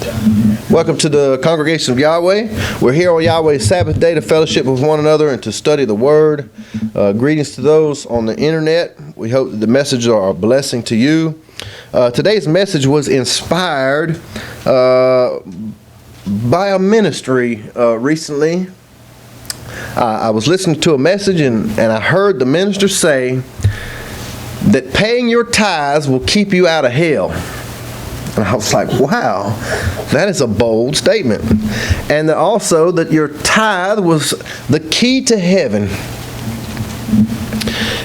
Welcome to the congregation of Yahweh. We're here on Yahweh's Sabbath day to fellowship with one another and to study the Word. Greetings to those on the internet. We hope that the messages are a blessing to you. Today's message was inspired by a ministry recently. I was listening to a message and I heard the minister say that paying your tithes will keep you out of hell. And I was like, wow, that is a bold statement. And also that your tithe was the key to heaven.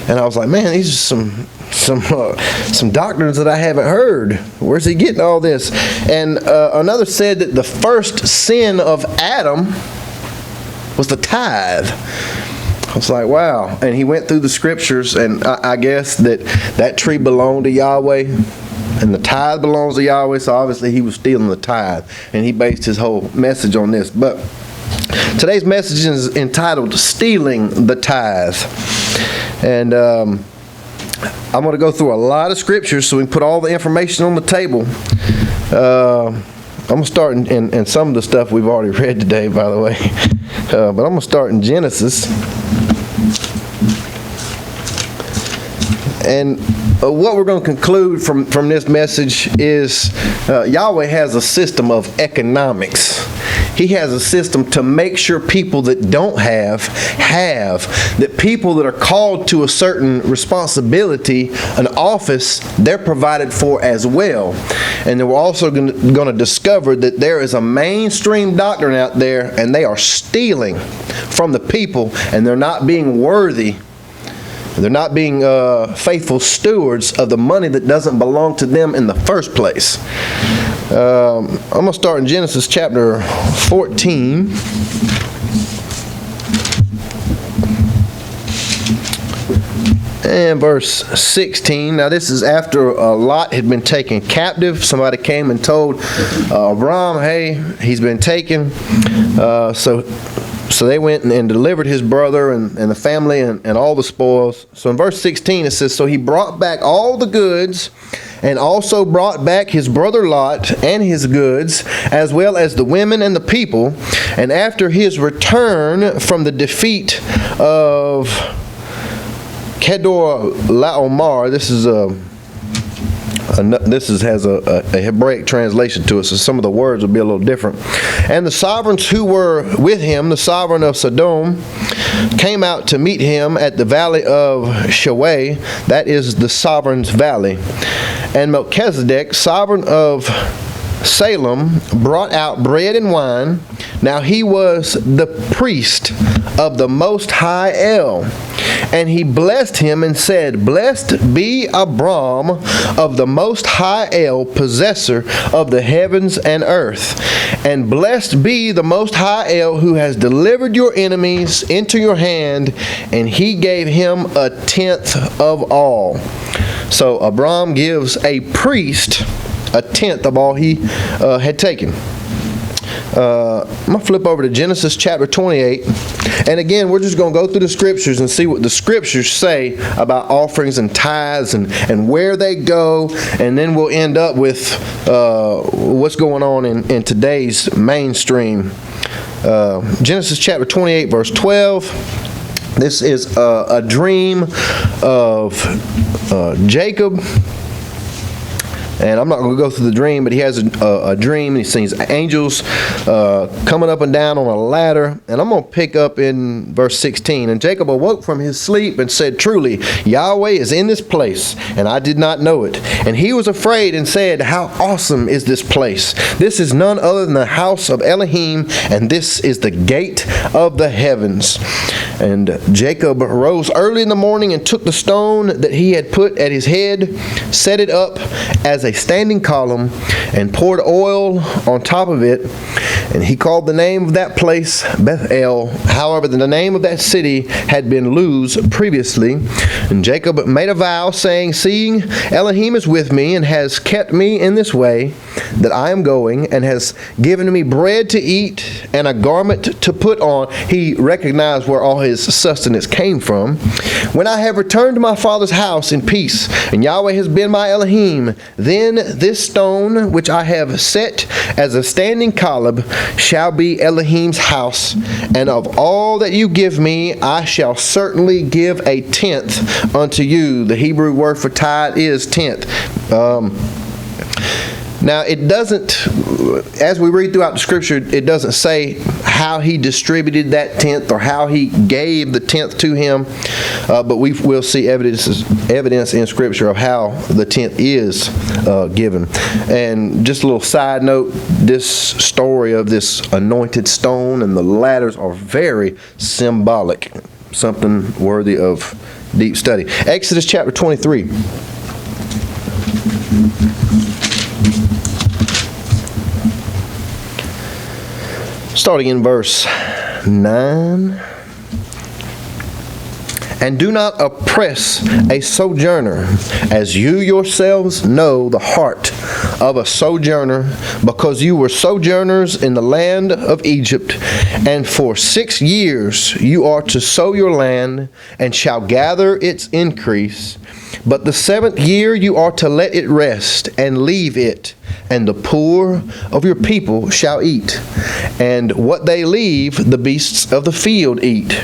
And I was like, man, these are some doctrines that I haven't heard. Where's he getting all this? And another said that the first sin of Adam was the tithe. I was like, wow. And he went through the scriptures, and I guess that tree belonged to Yahweh. And the tithe belongs to Yahweh, so obviously he was stealing the tithe. And he based his whole message on this. But today's message is entitled, Stealing the Tithe. And I'm going to go through a lot of scriptures so we can put all the information on the table. I'm going to start in some of the stuff we've already read today, by the way. But I'm going to start in Genesis. And what we're going to conclude from this message is Yahweh has a system of economics. He has a system to make sure people that don't have, that people that are called to a certain responsibility, an office, they're provided for as well. And then we're also going to discover that there is a mainstream doctrine out there, and they are stealing from the people, and they're not being worthy. They're not being faithful stewards of the money that doesn't belong to them in the first place. I'm going to start in Genesis chapter 14. And verse 16. Now this is after Lot had been taken captive. Somebody came and told Abram, hey, he's been taken. So they went and delivered his brother and the family and all the spoils. So in verse 16 it says, so he brought back all the goods and also brought back his brother Lot and his goods, as well as the women and the people. And after his return from the defeat of Kedor Laomar, this has a Hebraic translation to it, so some of the words will be a little different. And the sovereigns who were with him, the sovereign of Sodom, came out to meet him at the valley of Shaweh, that is the sovereign's valley. And Melchizedek, sovereign of Salem, brought out bread and wine. Now he was the priest of the Most High El. And he blessed him and said, blessed be Abram of the Most High El, possessor of the heavens and earth. And blessed be the Most High El, who has delivered your enemies into your hand. And he gave him a tenth of all. So Abram gives a priest a tenth of all he had taken. I'm going to flip over to Genesis chapter 28. And again, we're just going to go through the scriptures and see what the scriptures say about offerings and tithes and where they go. And then we'll end up with what's going on in today's mainstream. Genesis chapter 28, verse 12. This is a dream of Jacob. And I'm not going to go through the dream, but he has a dream. And he sees angels coming up and down on a ladder. And I'm going to pick up in verse 16. And Jacob awoke from his sleep and said, truly, Yahweh is in this place, and I did not know it. And he was afraid and said, how awesome is this place? This is none other than the house of Elohim, and this is the gate of the heavens. And Jacob rose early in the morning and took the stone that he had put at his head, set it up as a standing column, and poured oil on top of it. And he called the name of that place Bethel. However, the name of that city had been Luz previously. And Jacob made a vow, saying, seeing Elohim is with me, and has kept me in this way that I am going, and has given me bread to eat and a garment to put on. He recognized where all his sustenance came from. When I have returned to my father's house in peace, and Yahweh has been my Elohim, then this stone which I have set as a standing column shall be Elohim's house, and of all that you give me I shall certainly give a tenth unto you. The Hebrew word for tithe is tenth. Now, it doesn't, as we read throughout the scripture, it doesn't say how he distributed that tenth or how he gave the tenth to him, but we'll see evidence in scripture of how the tenth is given. And just a little side note, this story of this anointed stone and the ladders are very symbolic, something worthy of deep study. Exodus chapter 23. Starting in verse 9. And do not oppress a sojourner, as you yourselves know the heart of a sojourner, because you were sojourners in the land of Egypt. And for 6 years you are to sow your land, and shall gather its increase. But the 7th year you are to let it rest, and leave it, and the poor of your people shall eat. And what they leave, the beasts of the field eat.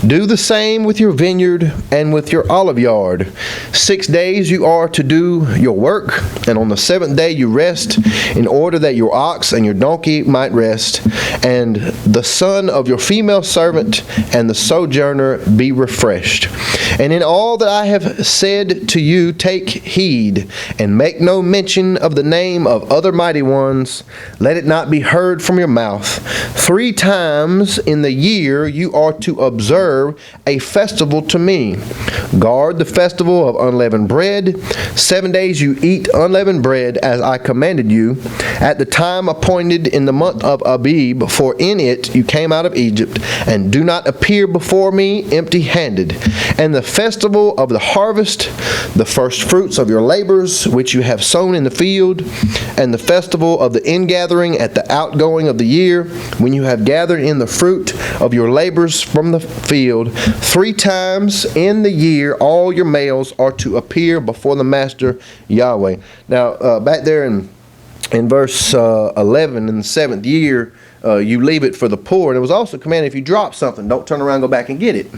Do the same with your vineyard and with your olive yard. 6 days you are to do your work, and on the 7th day you rest, in order that your ox and your donkey might rest, and the son of your female servant and the sojourner be refreshed. And in all that I have said to you, take heed, and make no mention of the name of other mighty ones. Let it not be heard from your mouth. 3 times in the year you are to observe a festival to me. Guard the festival of unleavened bread. 7 days you eat unleavened bread, as I commanded you, at the time appointed in the month of Abib, for in it you came out of Egypt. And do not appear before me empty-handed. And the festival of the harvest, the first fruits of your labors, which you have sown in the field, and the festival of the ingathering at the outgoing of the year, when you have gathered in the fruit of your labors from the field. 3 times in the year all your males are to appear before the master Yahweh. Now, back there in verse 11, in the 7th year, you leave it for the poor. And it was also commanded, if you drop something, don't turn around and go back and get it.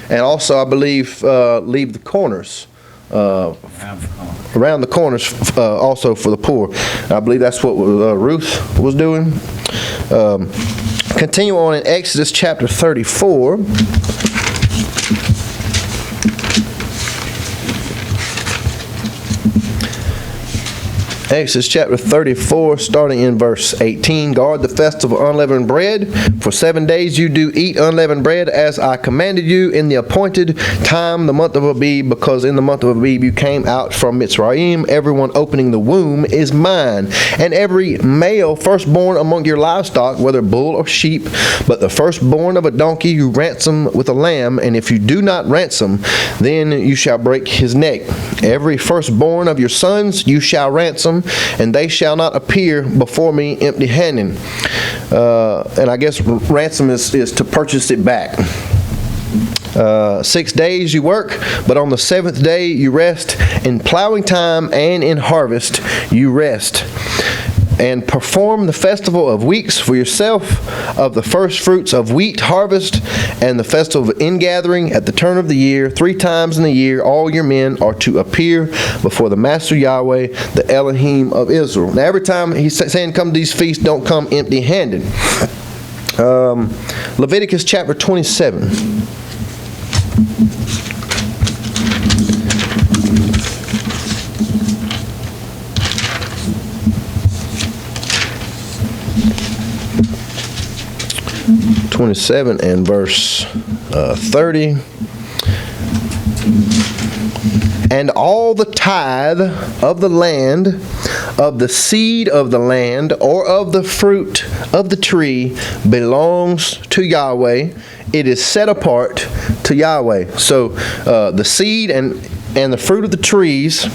And also, I believe, leave the corners. Around the corners also for the poor. I believe that's what Ruth was doing. Continue on in Exodus chapter 34. Exodus chapter 34, starting in verse 18. Guard the festival of unleavened bread. For 7 days you do eat unleavened bread, as I commanded you, in the appointed time, the month of Abib, because in the month of Abib you came out from Mitzrayim. Everyone opening the womb is mine. And every male firstborn among your livestock, whether bull or sheep, but the firstborn of a donkey you ransom with a lamb. And if you do not ransom, then you shall break his neck. Every firstborn of your sons you shall ransom, and they shall not appear before me empty-handed. And I guess ransom is to purchase it back. 6 days you work, but on the 7th day you rest. In plowing time and in harvest you rest. And perform the festival of weeks for yourself, of the first fruits of wheat harvest, and the festival of ingathering at the turn of the year. 3 times in the year all your men are to appear before the Master Yahweh, the Elohim of Israel. Now, every time he's saying come to these feasts, don't come empty-handed. Leviticus chapter 27. And verse 30. And all the tithe of the land of the seed of the land or of the fruit of the tree belongs to Yahweh. It is set apart to Yahweh. So the seed and the fruit of the trees,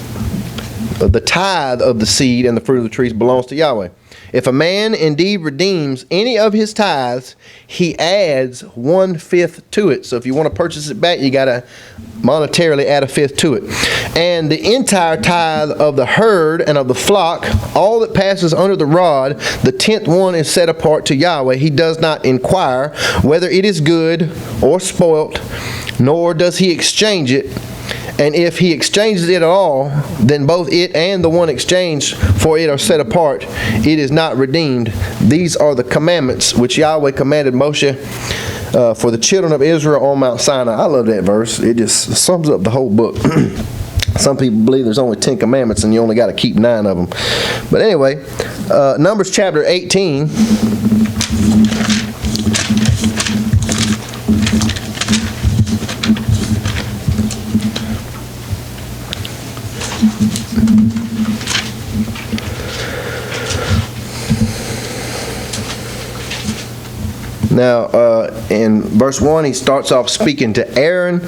the tithe of the seed and the fruit of the trees belongs to Yahweh. If a man indeed redeems any of his tithes, he adds 1/5 to it. So if you want to purchase it back, you got to monetarily add 1/5 to it. And the entire tithe of the herd and of the flock, all that passes under the rod, the 10th one is set apart to Yahweh. He does not inquire whether it is good or spoilt, nor does he exchange it. And if he exchanges it at all, then both it and the one exchanged for it are set apart. It is not redeemed. These are the commandments which Yahweh commanded Moshe for the children of Israel on Mount Sinai. I love that verse. It just sums up the whole book. Some people believe there's only 10 commandments and you only got to keep 9 of them. But anyway, Numbers chapter 18. Now, in verse 1, he starts off speaking to Aaron,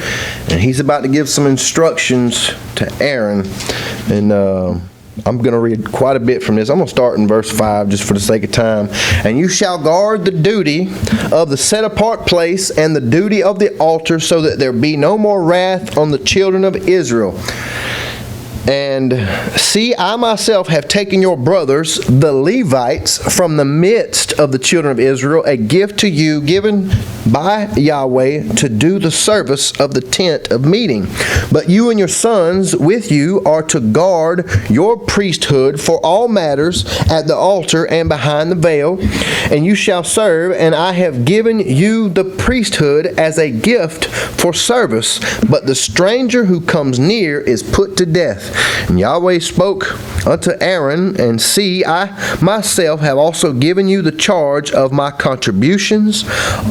and he's about to give some instructions to Aaron. And I'm going to read quite a bit from this. I'm going to start in verse 5 just for the sake of time. And you shall guard the duty of the set-apart place and the duty of the altar, so that there be no more wrath on the children of Israel. And see, I myself have taken your brothers, the Levites, from the midst of the children of Israel, a gift to you given by Yahweh to do the service of the tent of meeting. But you and your sons with you are to guard your priesthood for all matters at the altar and behind the veil, and you shall serve, and I have given you the priesthood as a gift for service, but the stranger who comes near is put to death. And Yahweh spoke unto Aaron, and see, I myself have also given you the charge of my contributions,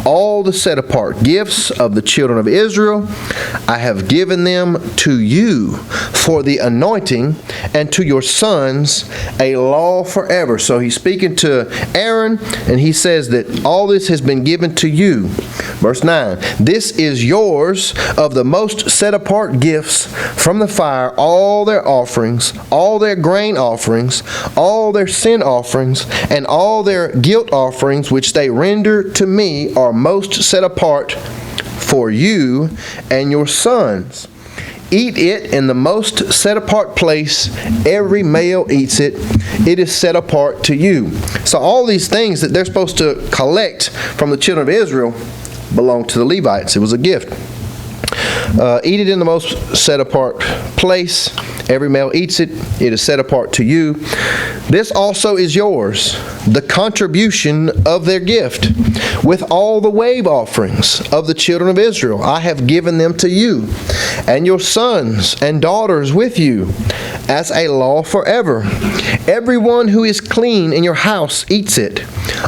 all the set-apart gifts of the children of Israel. I have given them to you for the anointing, and to your sons a law forever. So he's speaking to Aaron, and he says that all this has been given to you. Verse 9, this is yours of the most set-apart gifts from the fire, all their offerings, all their grain offerings, all their sin offerings, and all their guilt offerings, which they render to me, are most set apart for you and your sons. Eat it in the most set apart place. Every male eats it. It is set apart to you. So all these things that they're supposed to collect from the children of Israel belong to the Levites. It was a gift. Eat it in the most set apart place. Every male eats it. It is set apart to you. This also is yours, the contribution of their gift, with all the wave offerings of the children of Israel. I have given them to you, and your sons and daughters with you, as a law forever. Everyone who is clean in your house eats it.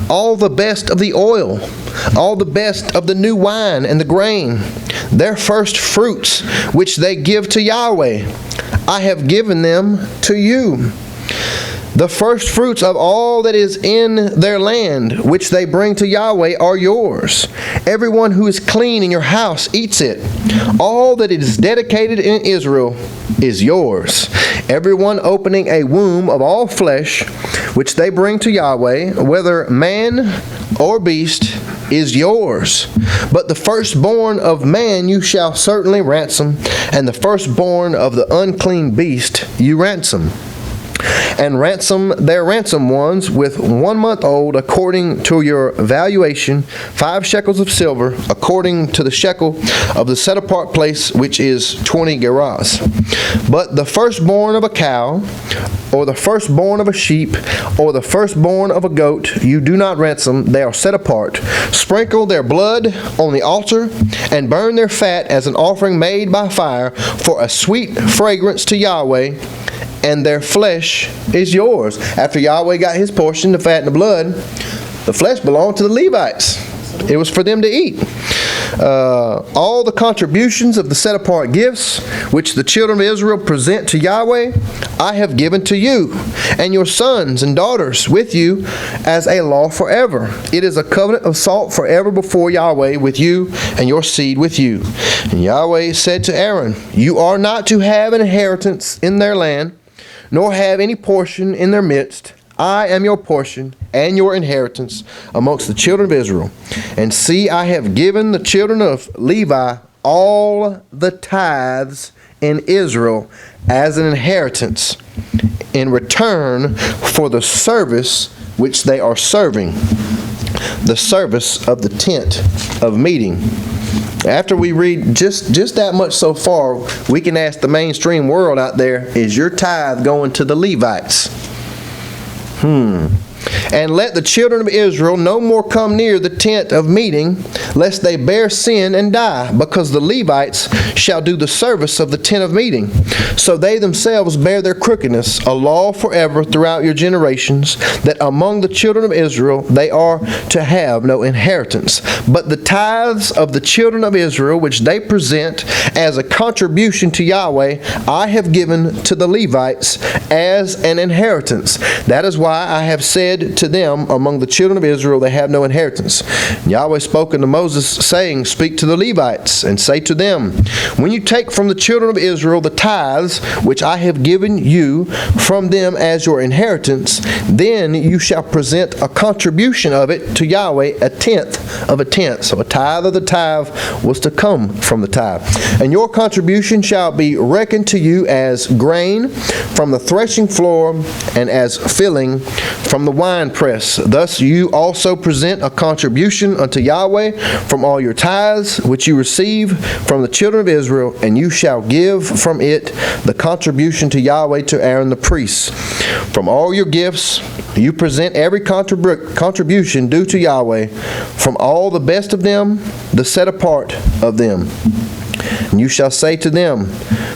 All the best of the oil, all the best of the new wine and the grain, their first fruits, which they give to Yahweh, I have given them to you. The first fruits of all that is in their land, which they bring to Yahweh, are yours. Everyone who is clean in your house eats it. All that is dedicated in Israel is yours. Everyone opening a womb of all flesh, which they bring to Yahweh, whether man or beast, is yours. But the firstborn of man you shall certainly ransom, and the firstborn of the unclean beast you ransom. And ransom their ransom ones with 1 month old, according to your valuation, 5 shekels of silver, according to the shekel of the set apart place, which is 20 gerahs. But the firstborn of a cow, or the firstborn of a sheep, or the firstborn of a goat, you do not ransom. They are set apart. Sprinkle their blood on the altar, and burn their fat as an offering made by fire, for a sweet fragrance to Yahweh, and their flesh is yours. After Yahweh got his portion, the fat and the blood, the flesh belonged to the Levites. It was for them to eat. All the contributions of the set-apart gifts which the children of Israel present to Yahweh, I have given to you, and your sons and daughters with you as a law forever. It is a covenant of salt forever before Yahweh with you and your seed with you. And Yahweh said to Aaron, you are not to have an inheritance in their land, nor have any portion in their midst. I am your portion and your inheritance amongst the children of Israel. And see, I have given the children of Levi all the tithes in Israel as an inheritance in return for the service which they are serving, the service of the tent of meeting. After we read just that much so far, we can ask the mainstream world out there, is your tithe going to the Levites? And let the children of Israel no more come near the tent of meeting, lest they bear sin and die, because the Levites shall do the service of the tent of meeting. So they themselves bear their crookedness, a law forever throughout your generations, that among the children of Israel they are to have no inheritance. But the tithes of the children of Israel, which they present as a contribution to Yahweh, I have given to the Levites as an inheritance. That is why I have said to them, among the children of Israel they have no inheritance. And Yahweh spoke unto Moses, saying, speak to the Levites, and say to them, when you take from the children of Israel the tithes which I have given you from them as your inheritance, then you shall present a contribution of it to Yahweh, a tenth of a tenth. So a tithe of the tithe was to come from the tithe. And your contribution shall be reckoned to you as grain from the threshing floor, and as filling from the wine press. Thus you also present a contribution unto Yahweh from all your tithes which you receive from the children of Israel, and you shall give from it the contribution to Yahweh to Aaron the priest. From all your gifts you present every contribution due to Yahweh, from all the best of them, the set apart of them. And you shall say to them,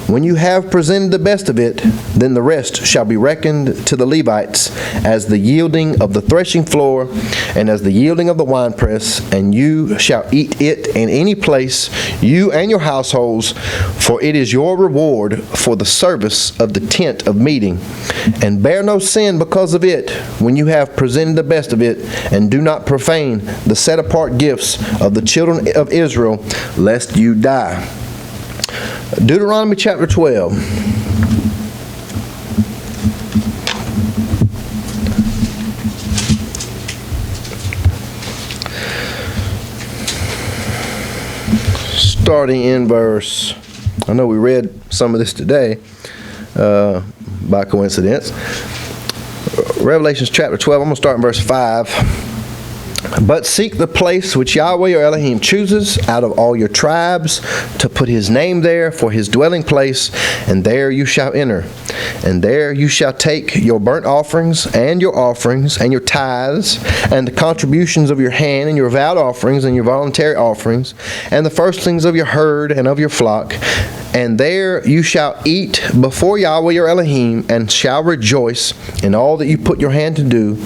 when you have presented the best of it, then the rest shall be reckoned to the Levites as the yielding of the threshing floor and as the yielding of the winepress, and you shall eat it in any place, you and your households, for it is your reward for the service of the tent of meeting. And bear no sin because of it when you have presented the best of it, and do not profane the set apart gifts of the children of Israel, lest you die. Deuteronomy chapter 12. Starting in verse, I know we read some of this today by coincidence. Revelations chapter 12, I'm going to start in verse 5. But seek the place which Yahweh your Elohim chooses out of all your tribes to put his name there for his dwelling place, and there you shall enter. And there you shall take your burnt offerings and your tithes and the contributions of your hand and your vowed offerings and your voluntary offerings and the firstlings of your herd and of your flock. And there you shall eat before Yahweh your Elohim, and shall rejoice in all that you put your hand to do,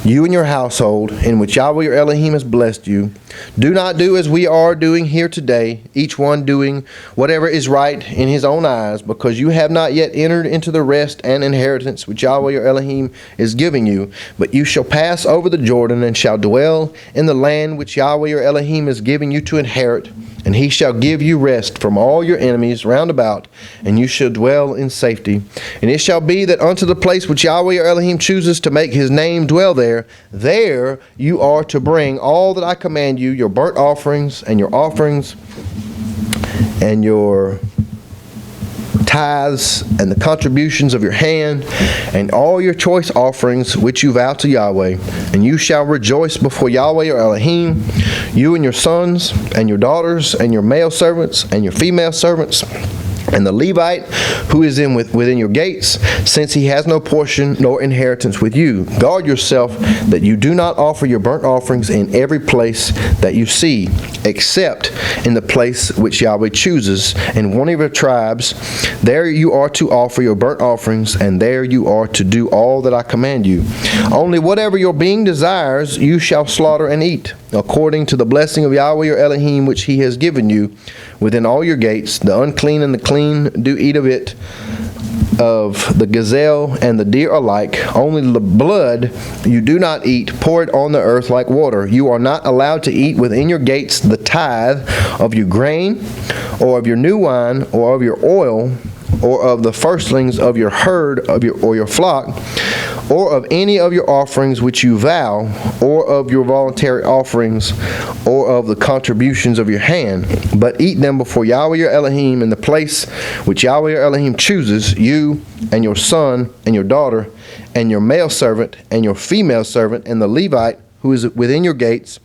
you and your household, in which Yahweh your Elohim has blessed you. Do not do as we are doing here today, each one doing whatever is right in his own eyes, because you have not yet entered into the rest and inheritance which Yahweh your Elohim is giving you. But you shall pass over the Jordan, and shall dwell in the land which Yahweh your Elohim is giving you to inherit. And he shall give you rest from all your enemies round about, and you shall dwell in safety. And it shall be that unto the place which Yahweh your Elohim chooses to make his name dwell there, there you are to bring all that I command you, your burnt offerings, and your tithes, and the contributions of your hand, and all your choice offerings which you vow to Yahweh. And you shall rejoice before Yahweh your Elohim, you and your sons, and your daughters, and your male servants, and your female servants, and the Levite who is within your gates, since he has no portion nor inheritance with you. Guard yourself that you do not offer your burnt offerings in every place that you see, except in the place which Yahweh chooses, in one of your tribes. There you are to offer your burnt offerings, and there you are to do all that I command you. Only whatever your being desires you shall slaughter and eat. according to the blessing of Yahweh your Elohim, which he has given you within all your gates. The unclean and the clean do eat of it, of the gazelle and the deer alike. Only the blood you do not eat. Pour it on the earth like water. You are not allowed to eat within your gates the tithe of your grain, or of your new wine, or of your oil, or of the firstlings of your herd or your flock, or of any of your offerings which you vow, or of your voluntary offerings, or of the contributions of your hand. But eat them before Yahweh your Elohim in the place which Yahweh your Elohim chooses, you and your son and your daughter, and your male servant and your female servant, and the Levite who is within your gates.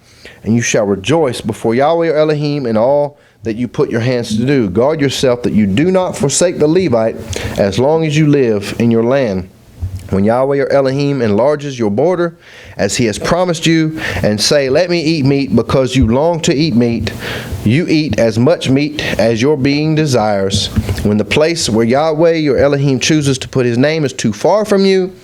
And you shall rejoice before Yahweh your Elohim in all that you put your hands to do. Guard yourself that you do not forsake the Levite as long as you live in your land. When Yahweh your Elohim enlarges your border, as he has promised you, and say, let me eat meat, because you long to eat meat, you eat as much meat as your being desires. When the place where Yahweh your Elohim chooses to put his name is too far from you,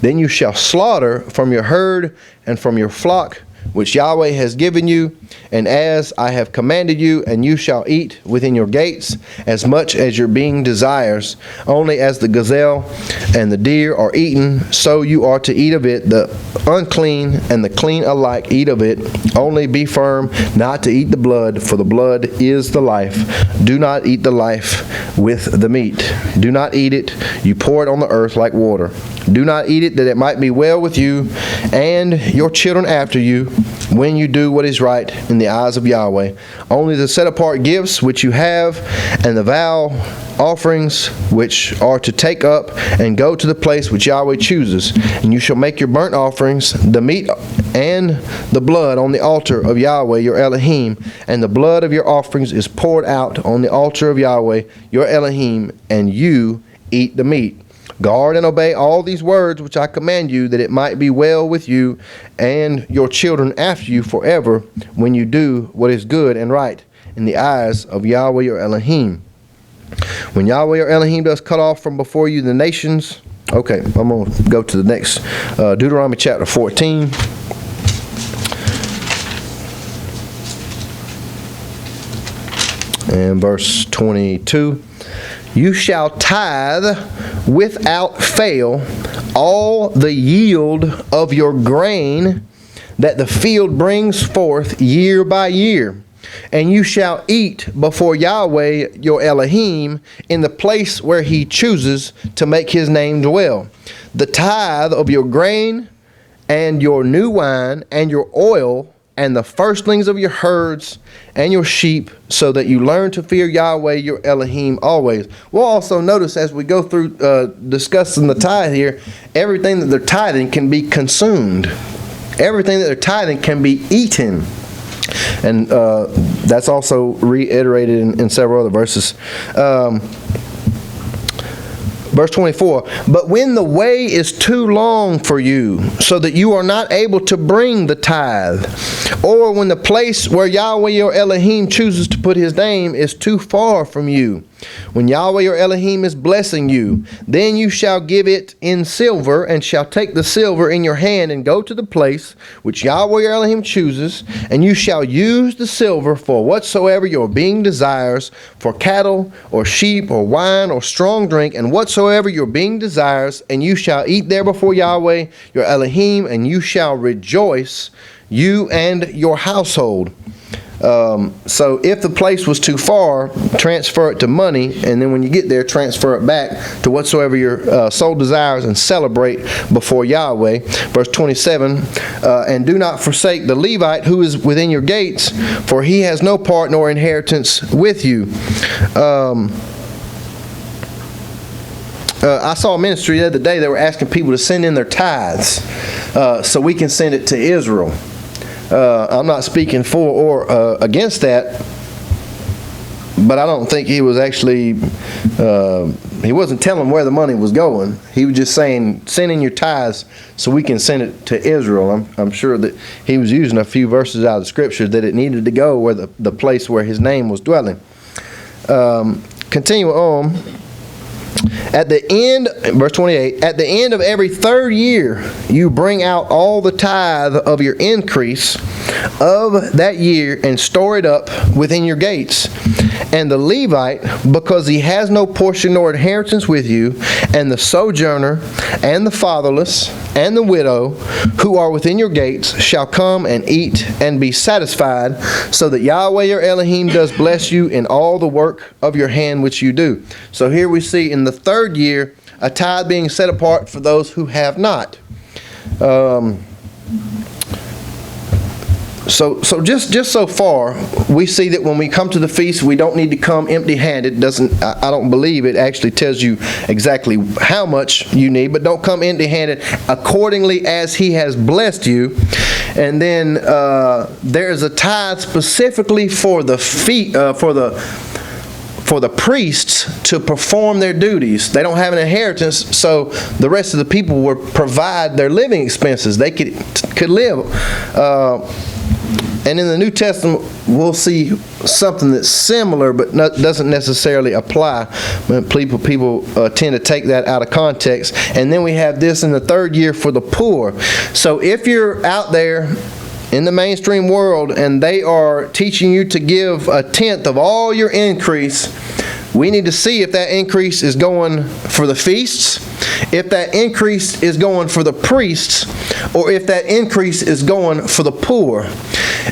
then you shall slaughter from your herd and from your flock, which Yahweh has given you, and as I have commanded you, and you shall eat within your gates as much as your being desires. Only as the gazelle and the deer are eaten, so you are to eat of it. The unclean and the clean alike eat of it. Only be firm not to eat the blood, for the blood is the life. Do not eat the life with the meat. Do not eat it. You pour it on the earth like water. Do not eat it, that it might be well with you and your children after you, when you do what is right in the eyes of Yahweh. Only the set apart gifts which you have, and the vow offerings which are to take up and go to the place which Yahweh chooses. And you shall make your burnt offerings, the meat and the blood, on the altar of Yahweh your Elohim. And the blood of your offerings is poured out on the altar of Yahweh your Elohim, and you eat the meat. Guard and obey all these words which I command you, that it might be well with you and your children after you forever, when you do what is good and right in the eyes of Yahweh your Elohim. When Yahweh your Elohim does cut off from before you the nations. Okay, I'm going to go to the next, Deuteronomy chapter 14. And verse 22. You shall tithe without fail all the yield of your grain that the field brings forth year by year. And you shall eat before Yahweh your Elohim in the place where he chooses to make his name dwell. The tithe of your grain and your new wine and your oil and the firstlings of your herds and your sheep, so that you learn to fear Yahweh your Elohim always. We'll also notice as we go through discussing the tithe here, everything that they're tithing can be consumed. Everything that they're tithing can be eaten. And that's also reiterated in several other verses. Verse 24, but when the way is too long for you, so that you are not able to bring the tithe, or when the place where Yahweh your Elohim chooses to put his name is too far from you, when Yahweh your Elohim is blessing you, then you shall give it in silver, and shall take the silver in your hand, and go to the place which Yahweh your Elohim chooses, and you shall use the silver for whatsoever your being desires, for cattle, or sheep, or wine, or strong drink, and whatsoever your being desires, and you shall eat there before Yahweh your Elohim, and you shall rejoice, you and your household. So if the place was too far, transfer it to money, and then when you get there, transfer it back to whatsoever your soul desires, and celebrate before Yahweh. Verse 27, and do not forsake the Levite who is within your gates, for he has no part nor inheritance with you. I saw a ministry the other day. They were asking people to send in their tithes so we can send it to Israel. I'm not speaking for or against that, but I don't think he was actually, he wasn't telling where the money was going. He was just saying, send in your tithes so we can send it to Israel. I'm sure that he was using a few verses out of the scriptures that it needed to go where the place where his name was dwelling. Continue on. At the end, verse 28, at the end of every third year, you bring out all the tithe of your increase of that year and store it up within your gates. And the Levite, because he has no portion nor inheritance with you, and the sojourner, and the fatherless, and the widow, who are within your gates, shall come and eat and be satisfied, so that Yahweh your Elohim does bless you in all the work of your hand which you do. So here we see in the third year, a tithe being set apart for those who have not. So just so far, we see that when we come to the feast, we don't need to come empty-handed. I don't believe it actually tells you exactly how much you need, but don't come empty-handed, accordingly as He has blessed you. And then there is a tithe specifically for the priests to perform their duties. They don't have an inheritance, so the rest of the people will provide their living expenses. They could live. And in the New Testament, we'll see something that's similar, but doesn't necessarily apply. People tend to take that out of context. And then we have this in the third year for the poor. So if you're out there in the mainstream world and they are teaching you to give a tenth of all your increase, we need to see if that increase is going for the feasts, if that increase is going for the priests, or if that increase is going for the poor.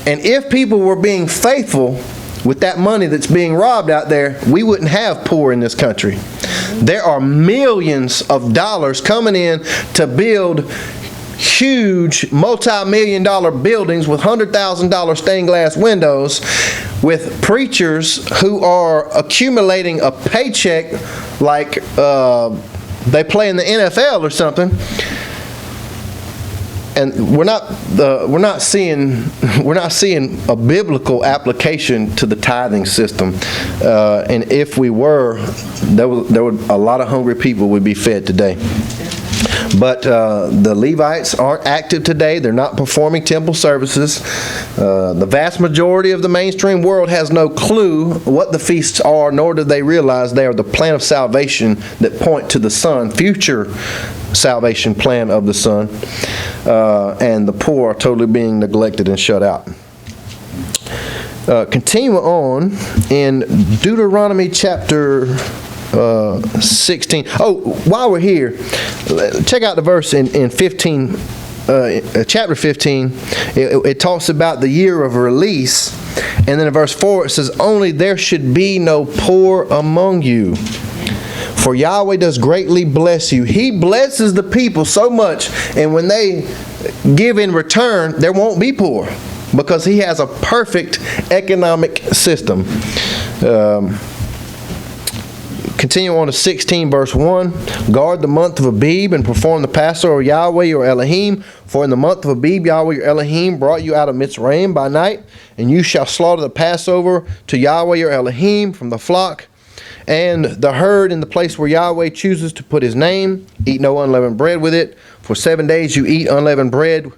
And if people were being faithful with that money that's being robbed out there, we wouldn't have poor in this country. There are millions of dollars coming in to build huge multi-million-dollar buildings with $100,000 stained glass windows, with preachers who are accumulating a paycheck like they play in the NFL or something. And we're not seeing a biblical application to the tithing system. And if we were, there would a lot of hungry people would be fed today. But the Levites aren't active today. They're not performing temple services. The vast majority of the mainstream world has no clue what the feasts are, nor do they realize they are the plan of salvation that point to the Son, future salvation plan of the Son. And the poor are totally being neglected and shut out. Continue on in Deuteronomy chapter 16. Oh, while we're here, check out the verse in 15, chapter 15. It talks about the year of release, and then in verse 4 it says, "Only there should be no poor among you, for Yahweh does greatly bless you." He blesses the people so much, and when they give in return, there won't be poor, because He has a perfect economic system. Continue on to 16 verse 1. "Guard the month of Abib and perform the Passover of Yahweh your Elohim. For in the month of Abib Yahweh your Elohim brought you out of Mitzrayim by night. And you shall slaughter the Passover to Yahweh your Elohim from the flock and the herd in the place where Yahweh chooses to put His name. Eat no unleavened bread with it. For 7 days you eat unleavened bread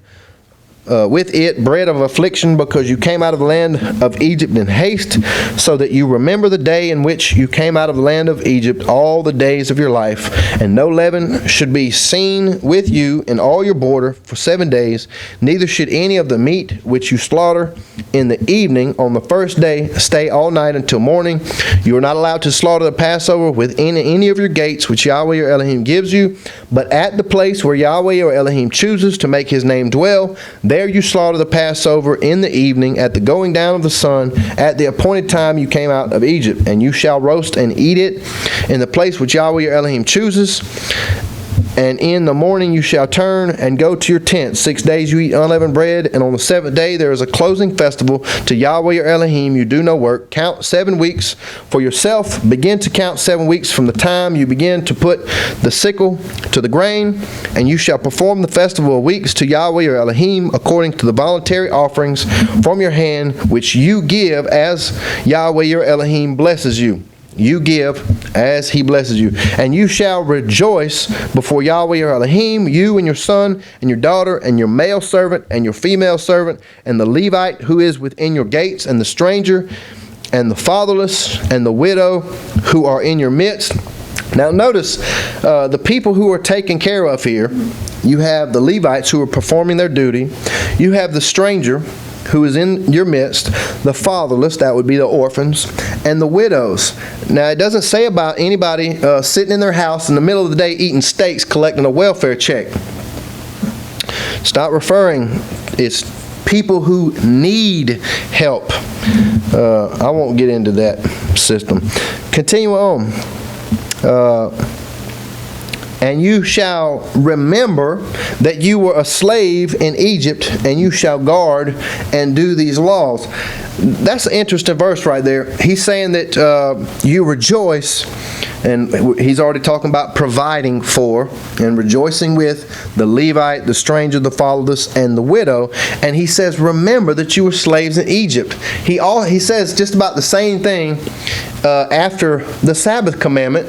with it, bread of affliction, because you came out of the land of Egypt in haste, so that you remember the day in which you came out of the land of Egypt all the days of your life. And no leaven should be seen with you in all your border for 7 days, neither should any of the meat which you slaughter in the evening on the first day stay all night until morning. You are not allowed to slaughter the Passover within any of your gates which Yahweh your Elohim gives you, but at the place where Yahweh your Elohim chooses to make His name dwell, there you slaughter the Passover in the evening at the going down of the sun at the appointed time you came out of Egypt. And you shall roast and eat it in the place which Yahweh your Elohim chooses. And in the morning you shall turn and go to your tent. 6 days you eat unleavened bread, and on the 7th day there is a closing festival to Yahweh your Elohim. You do no work. Count 7 weeks for yourself. Begin to count 7 weeks from the time you begin to put the sickle to the grain. And you shall perform the festival of weeks to Yahweh your Elohim according to the voluntary offerings from your hand, which you give as Yahweh your Elohim blesses you. You give as He blesses you. And you shall rejoice before Yahweh your Elohim, you and your son and your daughter and your male servant and your female servant and the Levite who is within your gates and the stranger and the fatherless and the widow who are in your midst. Now notice the people who are taken care of here. You have the Levites who are performing their duty. You have the stranger who is in your midst, the fatherless, that would be the orphans, and the widows. Now it doesn't say about anybody sitting in their house in the middle of the day eating steaks collecting a welfare check. It's not referring, it's people who need help. I won't get into that system. Continue on. And you shall remember that you were a slave in Egypt, and you shall guard and do these laws. That's an interesting verse right there. He's saying that you rejoice, and he's already talking about providing for and rejoicing with the Levite, the stranger, the fatherless, and the widow. And he says, remember that you were slaves in Egypt. He says just about the same thing after the Sabbath commandment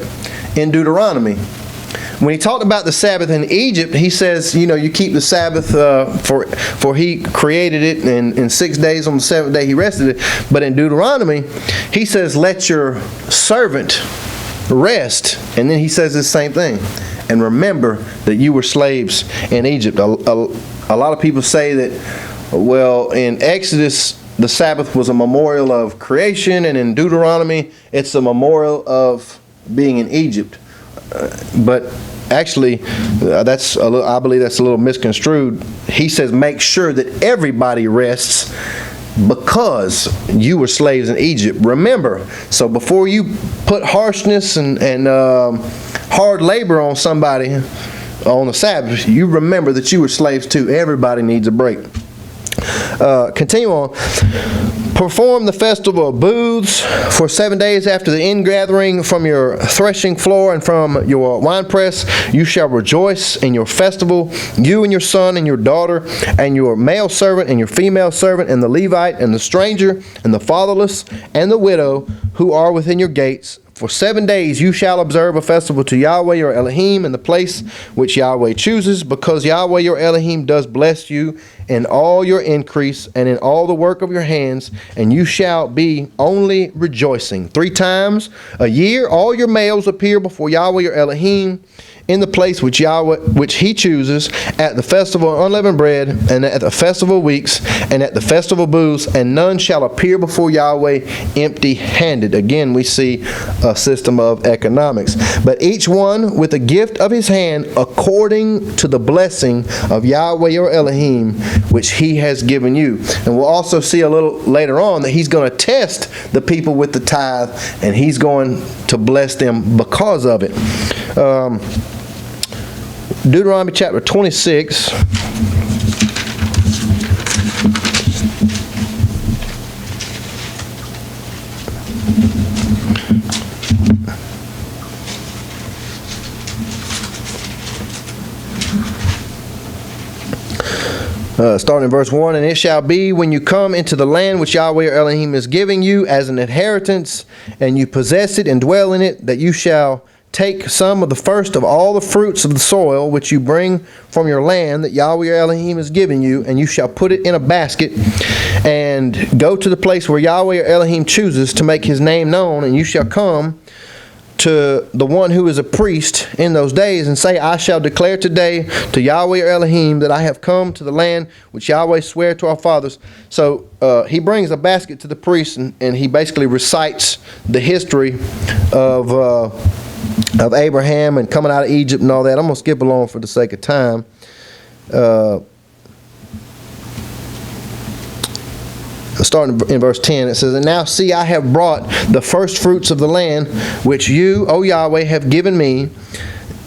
in Deuteronomy. When he talked about the Sabbath in Egypt, he says, you keep the Sabbath for he created it, and in 6 days, on the seventh day he rested it. But in Deuteronomy, he says, let your servant rest. And then he says the same thing. And remember that you were slaves in Egypt. A lot of people say that, well, in Exodus, the Sabbath was a memorial of creation, and in Deuteronomy, it's a memorial of being in Egypt. But actually, I believe that's a little misconstrued. He says, make sure that everybody rests because you were slaves in Egypt. Remember, so before you put harshness and hard labor on somebody on the Sabbath, you remember that you were slaves too. Everybody needs a break. Continue on. Perform the festival of booths for 7 days after the ingathering from your threshing floor and from your winepress. You shall rejoice in your festival, you and your son and your daughter and your male servant and your female servant and the Levite and the stranger and the fatherless and the widow who are within your gates. For 7 days you shall observe a festival to Yahweh your Elohim in the place which Yahweh chooses, because Yahweh your Elohim does bless you in all your increase and in all the work of your hands, and you shall be only rejoicing. 3 times a year all your males appear before Yahweh your Elohim in the place which he chooses, at the festival of unleavened bread, and at the festival of weeks, and at the festival of booths, and none shall appear before Yahweh empty-handed. Again, we see a system of economics. But each one with a gift of his hand, according to the blessing of Yahweh your Elohim, which he has given you. And we'll also see a little later on that he's going to test the people with the tithe, and he's going to bless them because of it. Deuteronomy chapter 26. Starting in verse 1, and it shall be when you come into the land which Yahweh your Elohim is giving you as an inheritance, and you possess it and dwell in it, that you shall take some of the first of all the fruits of the soil which you bring from your land that Yahweh your Elohim is giving you, and you shall put it in a basket, and go to the place where Yahweh your Elohim chooses to make his name known, and you shall come to the one who is a priest in those days, and say, I shall declare today to Yahweh your Elohim that I have come to the land which Yahweh sware to our fathers. So he brings a basket to the priest, and he basically recites the history of Abraham and coming out of Egypt and all that. I'm going to skip along for the sake of time. Starting in verse 10, it says, and now see, I have brought the first fruits of the land which you, O Yahweh, have given me.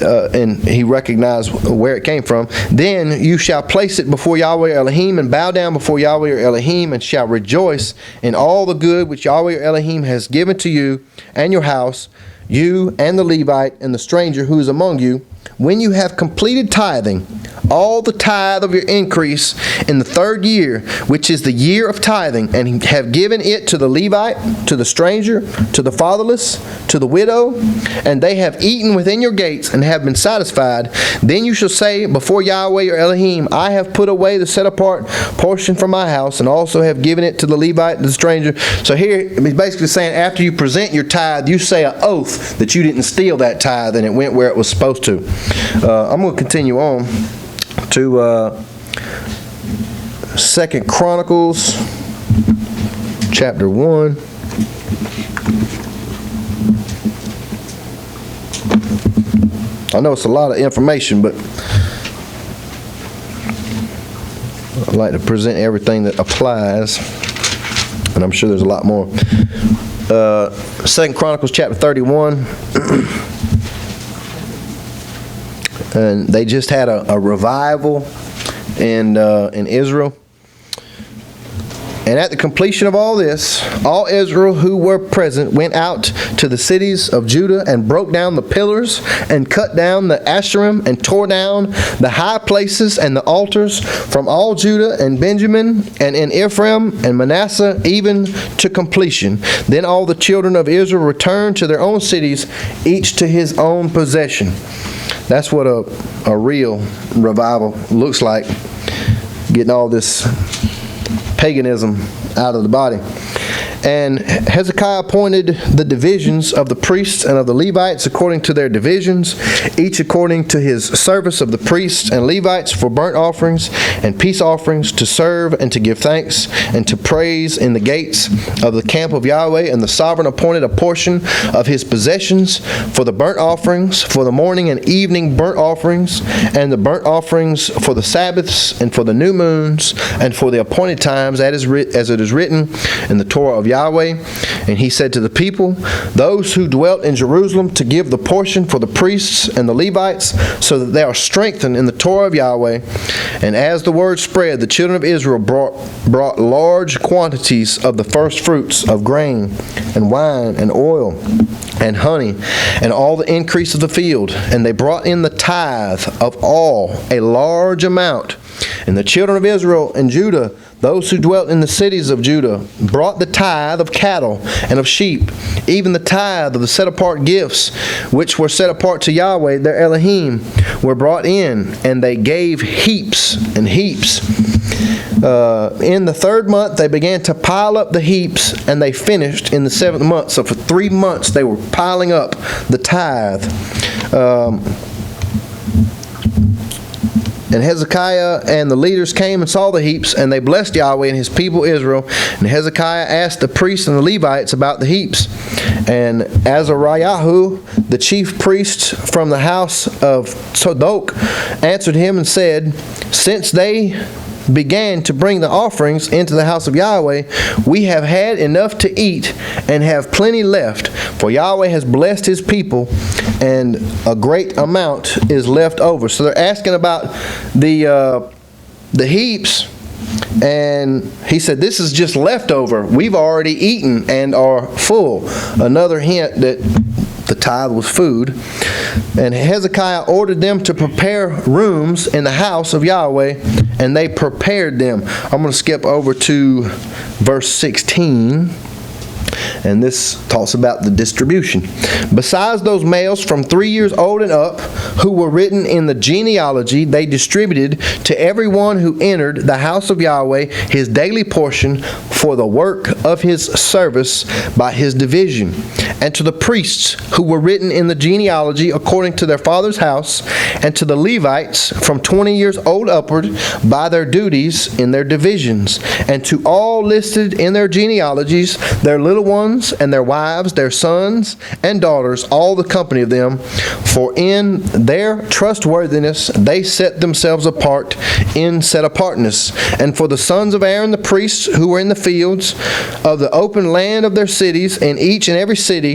And he recognized where it came from. Then you shall place it before Yahweh your Elohim, and bow down before Yahweh your Elohim, and shall rejoice in all the good which Yahweh your Elohim has given to you and your house, you and the Levite and the stranger who is among you. when you have completed tithing, all the tithe of your increase in the 3rd year, which is the year of tithing, and have given it to the Levite, to the stranger, to the fatherless, to the widow, and they have eaten within your gates and have been satisfied, then you shall say before Yahweh your Elohim, I have put away the set apart portion from my house, and also have given it to the Levite, the stranger. So here he's basically saying, after you present your tithe, you say an oath that you didn't steal that tithe and it went where it was supposed to. I'm going to continue on to 2 Chronicles chapter 1. I know it's a lot of information, but I'd like to present everything that applies, and I'm sure there's a lot more. 2 Chronicles chapter 31. And they just had a revival in Israel. And at the completion of all this, all Israel who were present went out to the cities of Judah and broke down the pillars and cut down the Asherim and tore down the high places and the altars from all Judah and Benjamin and in Ephraim and Manasseh even to completion. Then all the children of Israel returned to their own cities, each to his own possession. That's what a real revival looks like, getting all this paganism out of the body. And Hezekiah appointed the divisions of the priests and of the Levites according to their divisions, each according to his service of the priests and Levites for burnt offerings and peace offerings, to serve and to give thanks and to praise in the gates of the camp of Yahweh. And the sovereign appointed a portion of his possessions for the burnt offerings, for the morning and evening burnt offerings, and the burnt offerings for the Sabbaths and for the new moons and for the appointed times, as it is written in the Torah of Yahweh. And he said to the people, those who dwelt in Jerusalem, to give the portion for the priests and the Levites, so that they are strengthened in the Torah of Yahweh. And as the word spread, the children of Israel brought large quantities of the first fruits of grain and wine and oil and honey and all the increase of the field. And they brought in the tithe of all, a large amount. And the children of Israel and Judah, those who dwelt in the cities of Judah, brought the tithe of cattle and of sheep, even the tithe of the set-apart gifts, which were set apart to Yahweh, their Elohim, were brought in, and they gave heaps and heaps. In the 3rd month, they began to pile up the heaps, and they finished in the 7th month. So for 3 months, they were piling up the tithe. And Hezekiah and the leaders came and saw the heaps, and they blessed Yahweh and his people Israel. And Hezekiah asked the priests and the Levites about the heaps. And Azariahu, the chief priest from the house of Tzadok, answered him and said, since they began to bring the offerings into the house of Yahweh, we have had enough to eat and have plenty left, for Yahweh has blessed his people, and a great amount is left over. So they're asking about the heaps, and he said, this is just leftover. We've already eaten and are full. Another hint that the tithe was food. And Hezekiah ordered them to prepare rooms in the house of Yahweh, and they prepared them. I'm going to skip over to verse 16. And this talks about the distribution. Besides those males from 3 years old and up, who were written in the genealogy, they distributed to everyone who entered the house of Yahweh his daily portion for the work of his service by his division. And to the priests who were written in the genealogy according to their father's house, and to the Levites from 20 years old upward by their duties in their divisions, and to all listed in their genealogies, their little ones and their wives, their sons and daughters, all the company of them, for in their trustworthiness they set themselves apart in set apartness. And for the sons of Aaron the priests who were in the fields of the open land of their cities, in each and every city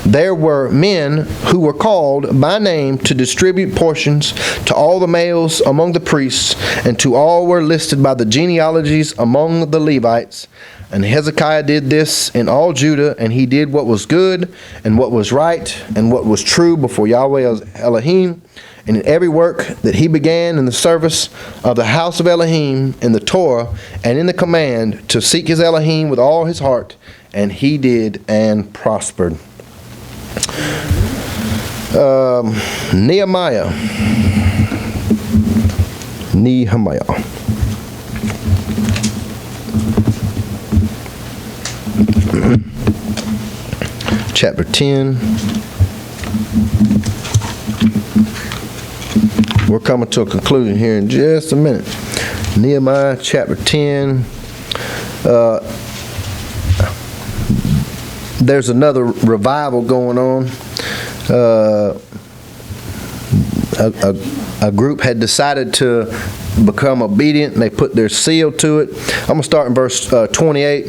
there were men who were called by name to distribute portions to all the males among the priests, and to all were listed by the genealogies among the Levites. And Hezekiah did this in all Judah, and he did what was good and what was right and what was true before Yahweh Elohim. and in every work that he began in the service of the house of Elohim, in the Torah, and in the command to seek his Elohim with all his heart, and he did and prospered. Nehemiah. Chapter 10. We're coming to a conclusion here in just a minute. Nehemiah chapter 10. There's another revival going on. A group had decided to become obedient, and they put their seal to it. I'm going to start in verse 28.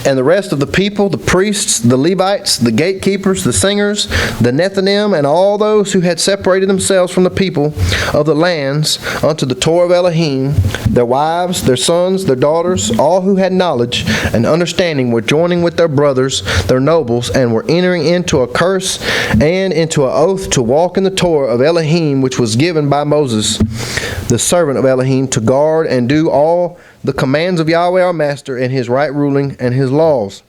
And the rest of the people, the priests, the Levites, the gatekeepers, the singers, the Nethinim, and all those who had separated themselves from the people of the lands unto the Torah of Elohim, their wives, their sons, their daughters, all who had knowledge and understanding were joining with their brothers, their nobles, and were entering into a curse and into an oath to walk in the Torah of Elohim, which was given by Moses, the servant of Elohim, to guard and do all the commands of Yahweh our Master and his right ruling and his laws.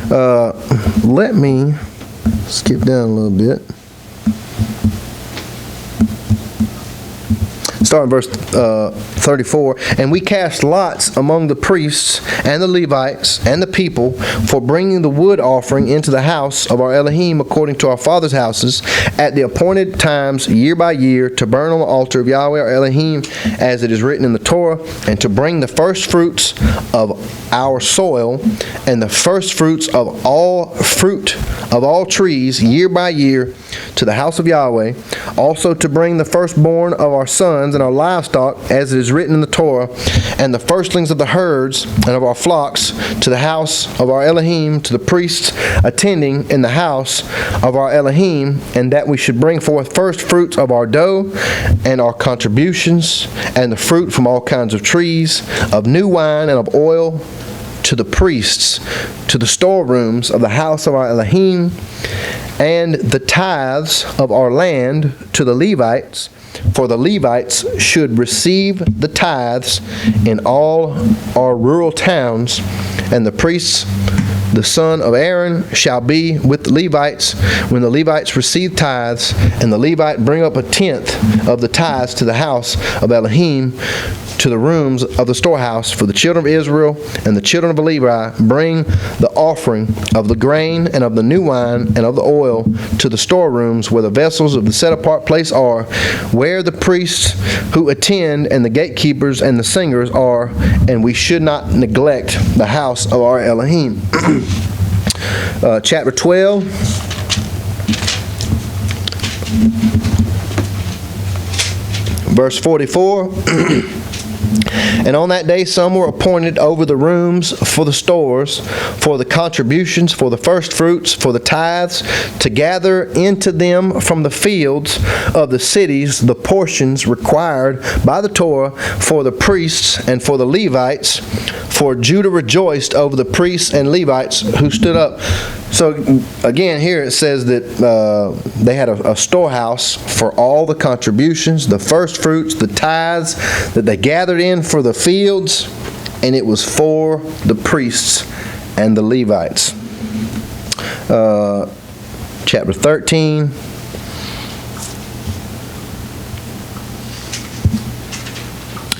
Let me skip down a little bit. Start in verse 34. And we cast lots among the priests and the Levites and the people for bringing the wood offering into the house of our Elohim according to our fathers' houses at the appointed times year by year, to burn on the altar of Yahweh our Elohim as it is written in the Torah, and to bring the first fruits of our soil and the first fruits of all fruit of all trees year by year to the house of Yahweh, also to bring the firstborn of our sons and our livestock, as it is written in the Torah, and the firstlings of the herds and of our flocks to the house of our Elohim, to the priests attending in the house of our Elohim, and that we should bring forth first fruits of our dough and our contributions, and the fruit from all kinds of trees, of new wine and of oil, to the priests, to the storerooms of the house of our Elohim, and the tithes of our land to the Levites, for the Levites should receive the tithes in all our rural towns, and the priests, the son of Aaron, shall be with the Levites when the Levites receive tithes, and the Levite bring up a tenth of the tithes to the house of Elohim, to the rooms of the storehouse. For the children of Israel and the children of Levi bring the offering of the grain and of the new wine and of the oil to the storerooms where the vessels of the set-apart place are, where the priests who attend and the gatekeepers and the singers are, and we should not neglect the house of our Elohim. Chapter 12. Verse 44. And on that day some were appointed over the rooms for the stores, for the contributions, for the first fruits, for the tithes, to gather into them from the fields of the cities the portions required by the Torah for the priests and for the Levites. For Judah rejoiced over the priests and Levites who stood up. So again, here it says that they had a storehouse for all the contributions, the first fruits, the tithes that they gathered in for the fields, and it was for the priests and the Levites. Chapter 13.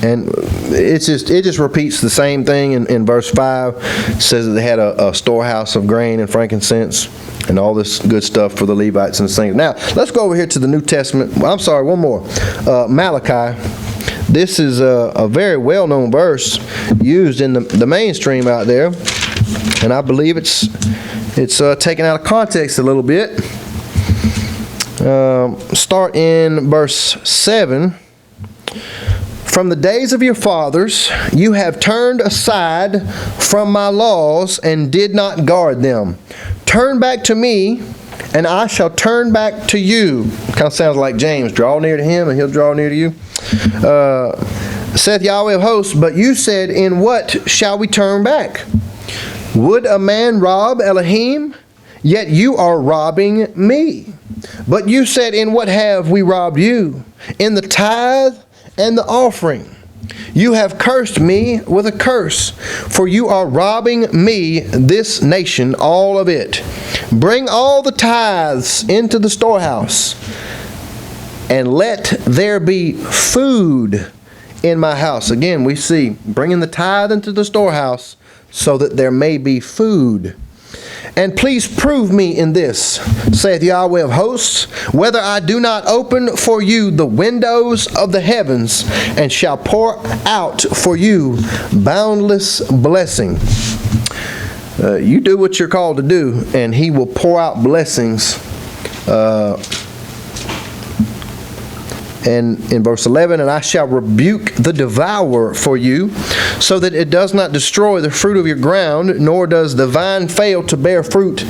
And it just repeats the same thing in verse 5. It says that they had a storehouse of grain and frankincense and all this good stuff for the Levites and the singers. Now, let's go over here to the New Testament. I'm sorry, one more. Malachi. This is a very well-known verse used in the mainstream out there. And I believe it's taken out of context a little bit. Start in verse 7. From the days of your fathers, you have turned aside from my laws and did not guard them. Turn back to me, and I shall turn back to you. Kind of sounds like James. Draw near to him, and he'll draw near to you. Saith Yahweh of hosts, but you said, in what shall we turn back? Would a man rob Elohim? yet you are robbing me. But you said, in what have we robbed you? In the tithe and the offering. You have cursed me with a curse, for you are robbing me, this nation, all of it. Bring all the tithes into the storehouse, and let there be food in my house. Again, we see bringing the tithe into the storehouse so that there may be food. And please prove me in this, saith Yahweh of hosts, whether I do not open for you the windows of the heavens, and shall pour out for you boundless blessing. You do what you're called to do, and He will pour out blessings. And in verse 11, and I shall rebuke the devourer for you, so that it does not destroy the fruit of your ground, nor does the vine fail to bear fruit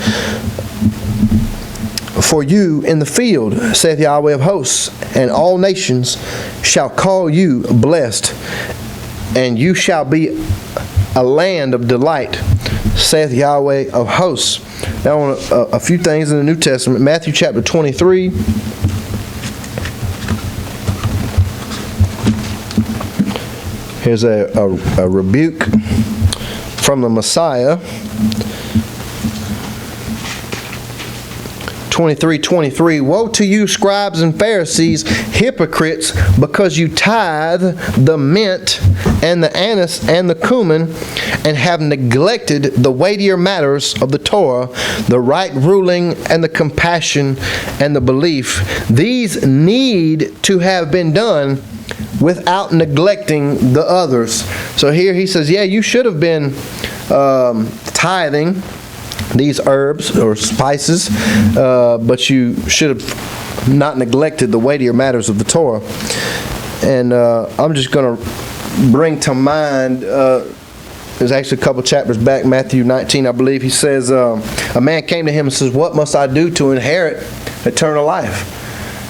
for you in the field, saith Yahweh of hosts. And all nations shall call you blessed, and you shall be a land of delight, saith Yahweh of hosts. Now, on a few things in the New Testament, Matthew chapter 23. Here's a rebuke from the Messiah. 23:23. Woe to you, scribes and Pharisees, hypocrites, because you tithe the mint and the anise and the cumin, and have neglected the weightier matters of the Torah, the right ruling and the compassion and the belief. These need to have been done without neglecting the others. So here he says, yeah, you should have been tithing these herbs or spices, but you should have not neglected the weightier matters of the Torah. And I'm just going to bring to mind, there's actually a couple chapters back, Matthew 19, I believe, he says, a man came to him and says, what must I do to inherit eternal life?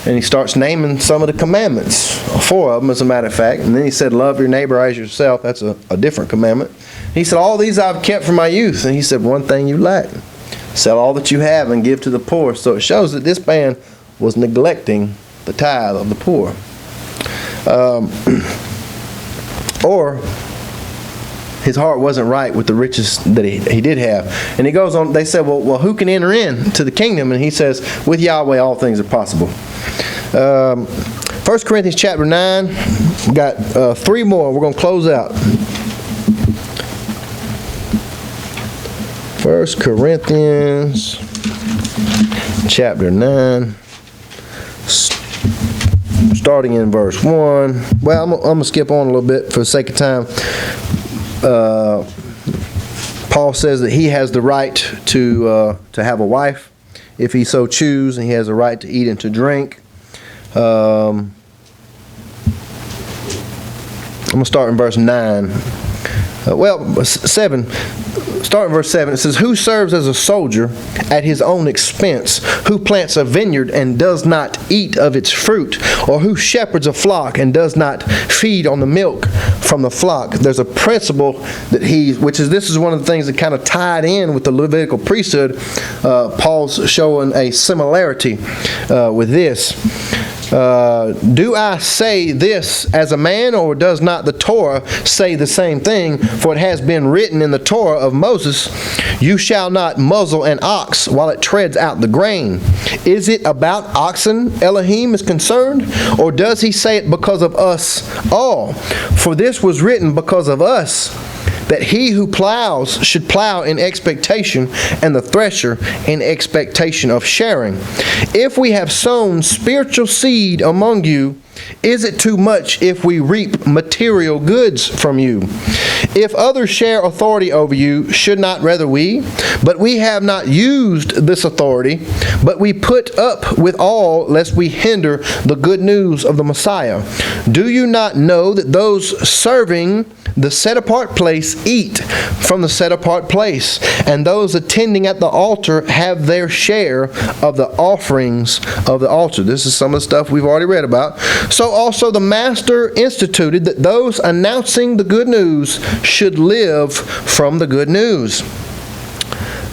And he starts naming some of the commandments, 4 of them as a matter of fact. And then he said, love your neighbor as yourself. That's a different commandment. He said, all these I've kept from my youth. And he said, one thing you lack. Sell all that you have and give to the poor. So it shows that this man was neglecting the tithe of the poor. Or his heart wasn't right with the riches that he did have. And he goes on, they said, well, who can enter into the kingdom? And he says, with Yahweh all things are possible. 1 Corinthians chapter 9, we've got 3 more. We're going to close out. 1 Corinthians chapter 9, starting in verse 1. Well, I'm going to skip on a little bit for the sake of time. Paul says that he has the right to have a wife if he so choose, and he has a right to eat and to drink. I'm going to start in verse 9. 7. Start in verse 7. It says, who serves as a soldier at his own expense, who plants a vineyard and does not eat of its fruit, or who shepherds a flock and does not feed on the milk from the flock. There's a principle that this is one of the things that kind of tied in with the Levitical priesthood. Paul's showing a similarity with this. Do I say this as a man, or does not the Torah say the same thing? For it has been written in the Torah of Moses, you shall not muzzle an ox while it treads out the grain. Is it about oxen Elohim is concerned? Or does he say it because of us all? For this was written because of us, that he who plows should plow in expectation, and the thresher in expectation of sharing. If we have sown spiritual seed among you, is it too much if we reap material goods from you? If others share authority over you, should not rather we? But we have not used this authority, but we put up with all, lest we hinder the good news of the Messiah. Do you not know that those serving the set-apart place eat from the set-apart place, and those attending at the altar have their share of the offerings of the altar? This is some of the stuff we've already read about. So also the Master instituted that those announcing the good news should live from the good news.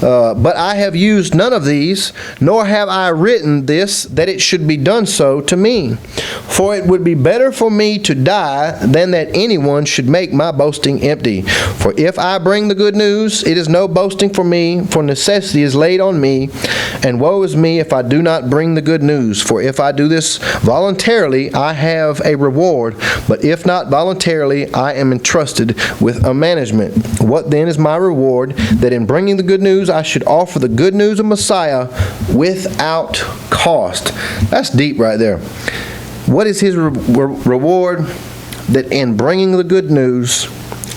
But I have used none of these, nor have I written this, that it should be done so to me. For it would be better for me to die than that anyone should make my boasting empty. For if I bring the good news, it is no boasting for me, for necessity is laid on me. And woe is me if I do not bring the good news. For if I do this voluntarily, I have a reward. But if not voluntarily, I am entrusted with a management. What then is my reward? That in bringing the good news, I should offer the good news of Messiah without cost. That's deep right there. What is his reward? That in bringing the good news,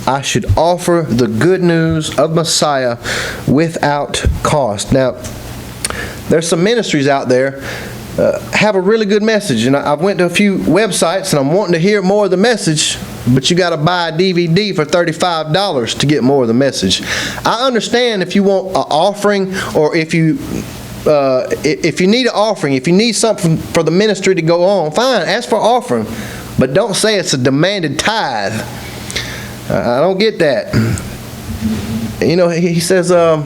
I should offer the good news of Messiah without cost. Now, there's some ministries out there have a really good message, and I've went to a few websites and I'm wanting to hear more of the message, but you got to buy a DVD for $35 to get more of the message. I understand if you want an offering, or if you need an offering, if you need something for the ministry to go on, fine, ask for offering, but don't say it's a demanded tithe. I don't get that. You know, he says, I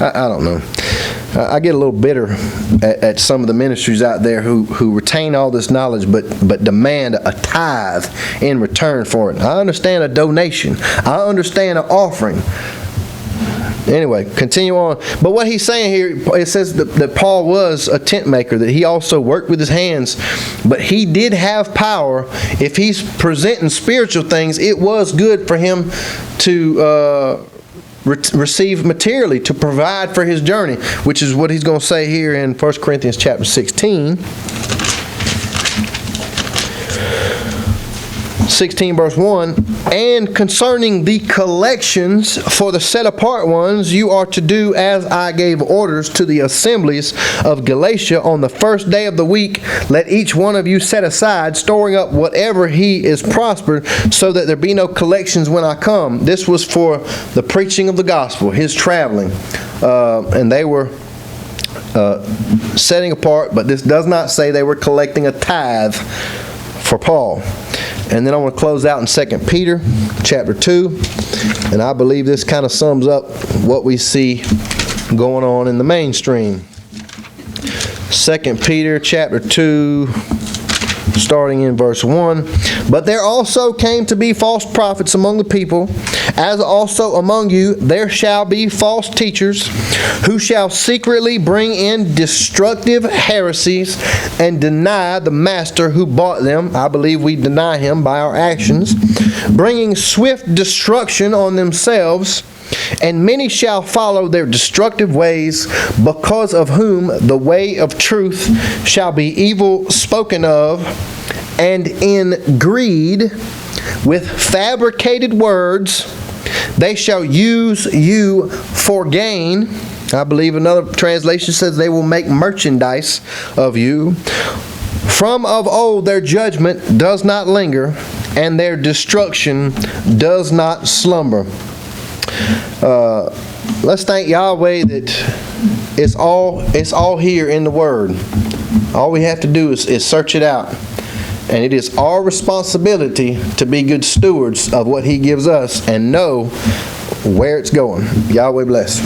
don't know. I get a little bitter at some of the ministries out there who retain all this knowledge but demand a tithe in return for it. I understand a donation. I understand an offering. Anyway, continue on. But what he's saying here, it says that Paul was a tent maker, that he also worked with his hands, but he did have power. If he's presenting spiritual things, it was good for him to receive materially, to provide for his journey, which is what he's going to say here in 1 Corinthians chapter 16. 16 verse 1, and concerning the collections for the set apart ones, you are to do as I gave orders to the assemblies of Galatia on the first day of the week. Let each one of you set aside, storing up whatever he is prospered, so that there be no collections when I come. This was for the preaching of the gospel, his traveling, and they were setting apart, but this does not say they were collecting a tithe for Paul. And then I want to close out in 2 Peter chapter 2. And I believe this kind of sums up what we see going on in the mainstream. 2 Peter chapter 2, starting in verse 1. But there also came to be false prophets among the people, as also among you there shall be false teachers, who shall secretly bring in destructive heresies, and deny the master who bought them. I believe we deny him by our actions, bringing swift destruction on themselves. And many shall follow their destructive ways, because of whom the way of truth shall be evil spoken of, and in greed, with fabricated words, they shall use you for gain. I believe another translation says they will make merchandise of you. From of old their judgment does not linger, and their destruction does not slumber. Let's thank Yahweh that it's all here in the Word. All we have to do is search it out. And it is our responsibility to be good stewards of what He gives us and know where it's going. Yahweh bless.